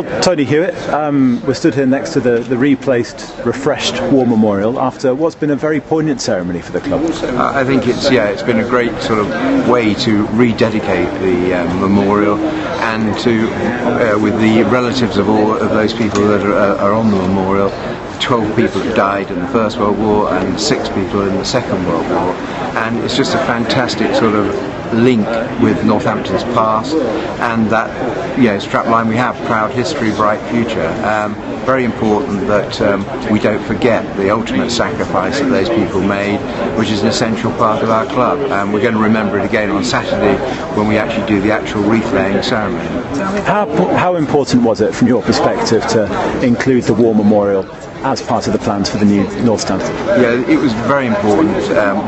Well, Tony Hewitt, we're stood here next to the replaced, refreshed War Memorial after what's been a very poignant ceremony for the club. I think it's been a great sort of way to rededicate the memorial, and to with the relatives of all of those people that are on the memorial. 12 people who died in the First World War and 6 people in the Second World War, and it's just a fantastic sort of link with Northampton's past, and that strapline we have: proud history, bright future. Very important that we don't forget the ultimate sacrifice that those people made, which is an essential part of our club, and we're going to remember it again on Saturday when we actually do the actual wreath laying ceremony. How important was it from your perspective to include the War Memorial as part of the plans for the new North Stand? Yeah, it was very important.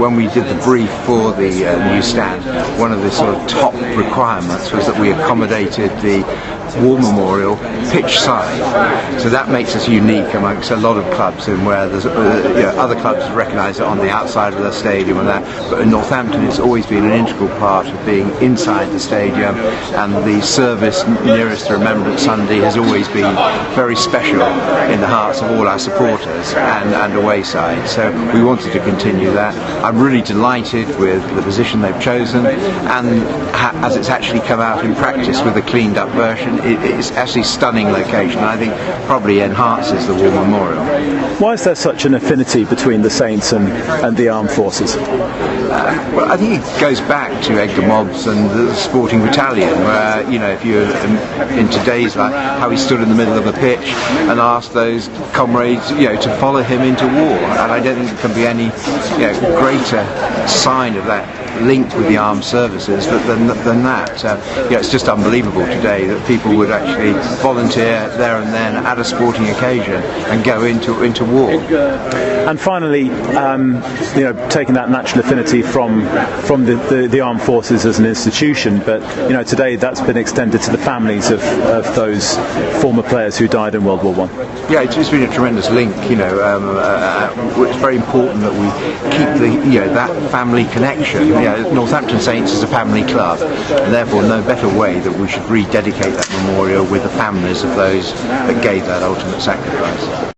When we did the brief for the new stand, one of the sort of top requirements was that we accommodated the War Memorial pitch side. So that makes us unique amongst a lot of clubs, in where there's other clubs recognise it on the outside of the stadium and that, but in Northampton it's always been an integral part of being inside the stadium, and the service nearest to Remembrance Sunday has always been very special in the hearts of all our supporters and away side. So we wanted to continue that. I'm really delighted with the position they've chosen, and as it's actually come out in practice with a cleaned up version, it's actually a stunning location. I think probably enhances the War Memorial. Why is there such an affinity between the Saints and the armed forces? Well, I think it goes back to Edgar Mobbs and the Sporting Battalion, where if you're in today's life, how he stood in the middle of a pitch and asked those comrades to follow him into war, and I don't think there can be any greater sign of that link with the armed services than that. It's just unbelievable today that people would actually volunteer there and then at a sporting occasion and go into war. And finally, taking that natural affinity from the armed forces as an institution, but today that's been extended to the families of those former players who died in World War I. Yeah, it's just been a tremendous link. It's very important that we keep that family connection. Northampton Saints is a family club, and therefore no better way that we should rededicate that memorial with the families of those that gave that ultimate sacrifice.